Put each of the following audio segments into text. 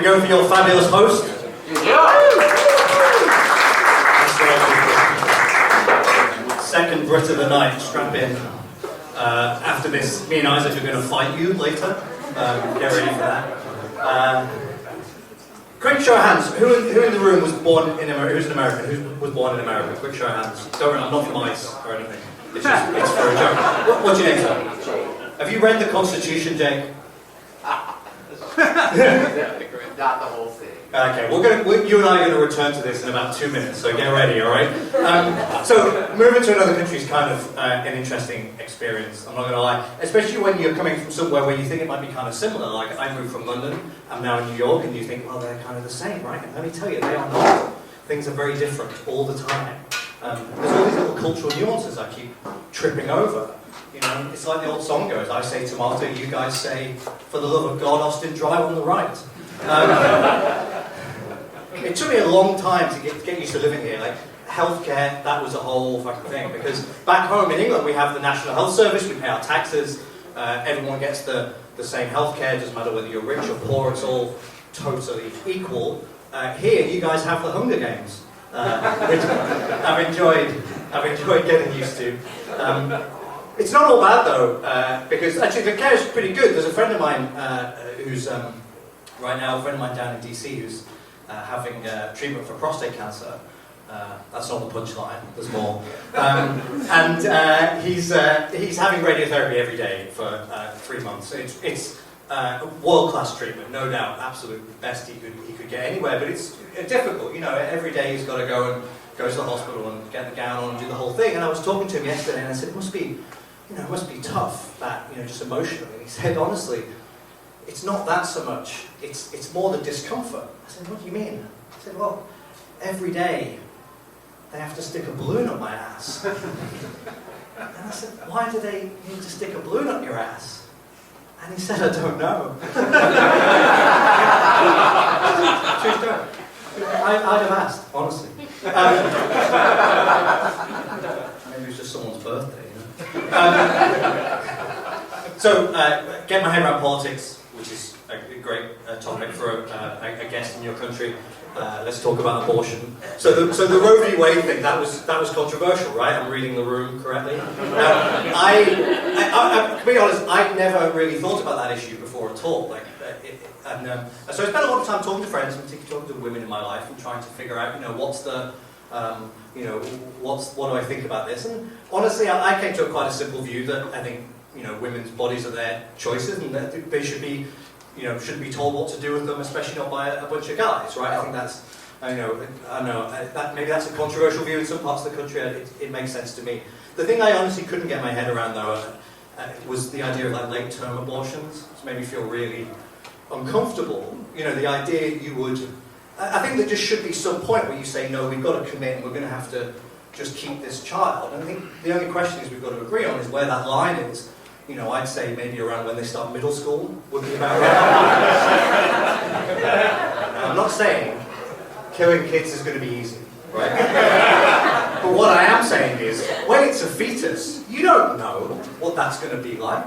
we go for your fabulous host? Second Brit of the night, strap in. After this, me and Isaac are going to fight you later. Get ready for that. Quick show of hands. Who in the room was born in America? Who's an American? Who was born in America? Quick show of hands. Don't worry, I'm not from ICE or anything. It's for a joke. What's your name, sir? Have you read the Constitution, Jake? Not the whole thing. Okay, you and I are going to return to this in about 2 minutes, so get ready, alright? So, moving to another country is kind of an interesting experience, I'm not going to lie. Especially when you're coming from somewhere where you think it might be kind of similar. Like, I moved from London, I'm now in New York, and you think, well, they're kind of the same, right? And let me tell you, they are not. Things are very different all the time. There's all these little cultural nuances I keep tripping over. You know, it's like the old song goes, I say tomato, you guys say, for the love of God, Austin Drive on the right. It took me a long time to get used to living here. Like, healthcare, that was a whole fucking thing. Because back home in England, we have the National Health Service, we pay our taxes, everyone gets the same healthcare, doesn't matter whether you're rich or poor, it's all totally equal. Here, you guys have the Hunger Games, which I've enjoyed getting used to. It's not all bad though, because actually the care is pretty good. There's a friend of mine who's right now, a friend of mine down in DC who's having treatment for prostate cancer. That's not the punchline, there's more. And he's having radiotherapy every day for 3 months. It's world-class treatment, no doubt, absolute best he could get anywhere, but it's difficult, you know, every day he's got to go to the hospital and get the gown on and do the whole thing. And I was talking to him yesterday and I said, it must be tough, that, you know, just emotionally. And he said, honestly, it's not that so much, it's more the discomfort. I said, what do you mean? He said, well, every day they have to stick a balloon up my ass. And I said, why do they need to stick a balloon up your ass? And he said, I don't know. True story. I'd have asked, honestly. Maybe it was just someone's birthday, you know. So, get my head around politics, which is a great topic for a guest in your country. Let's talk about abortion. So the Roe v. Wade thing, that was controversial, right? I'm reading the room correctly. To be honest, I'd never really thought about that issue before at all. So I spent a lot of time talking to friends, and talking to women in my life, and trying to figure out, you know, what do I think about this? And honestly, I came to quite a simple view that I think, you know, women's bodies are their choices, and that they should be, you know, shouldn't be told what to do with them, especially not by a bunch of guys, right? I think that's, I know, that maybe that's a controversial view in some parts of the country. It makes sense to me. The thing I honestly couldn't get my head around, though, was the idea of like late-term abortions. It made me feel really uncomfortable. You know, the idea you would, I think there just should be some point where you say, no, we've got to commit, and we're going to have to just keep this child. And I think the only question is we've got to agree on is where that line is. You know, I'd say maybe around when they start middle school would be about right. Now, I'm not saying killing kids is going to be easy, right? But what I am saying is, when it's a fetus, you don't know what that's going to be like.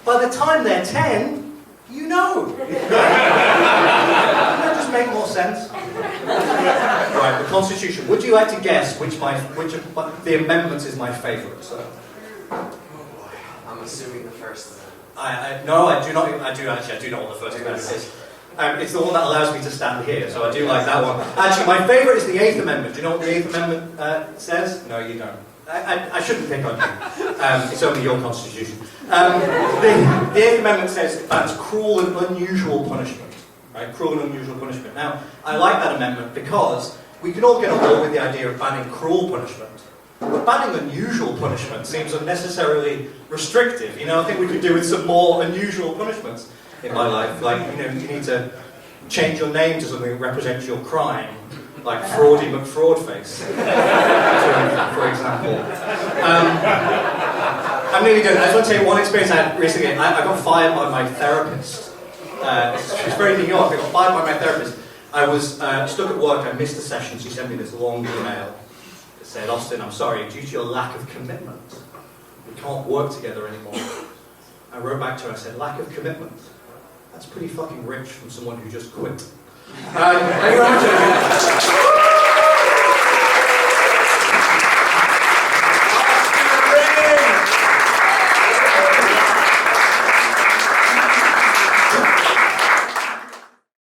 By the time they're 10, you know. Doesn't that just make more sense? Right, the Constitution. Would you like to guess which of the amendments is my favourite? So. I'm assuming the first one. No, I do not. I do know what the first amendment is. It's the one that allows me to stand here, so I do like that one. Actually, my favourite is the 8th Amendment. Do you know what the 8th Amendment says? No, you don't. I shouldn't pick on you. It's only your constitution. The 8th Amendment says that's cruel and unusual punishment. Right? Cruel and unusual punishment. Now, I like that amendment because we can all get on board with the idea of banning cruel punishment. But banning unusual punishment seems unnecessarily restrictive. You know, I think we could do with some more unusual punishments in my life. Like, you know, you need to change your name to something that represents your crime. Like Fraudy McFraudface, for example. I'm nearly done. I just want to tell you one experience I had recently. I got fired by my therapist. It's very New York. I got fired by my therapist. I was stuck at work. I missed a session. She sent me this long email. It said, Austin, I'm sorry, due to your lack of commitment, we can't work together anymore. I wrote back to her, I said, lack of commitment? That's pretty fucking rich from someone who just quit. Thank you very much.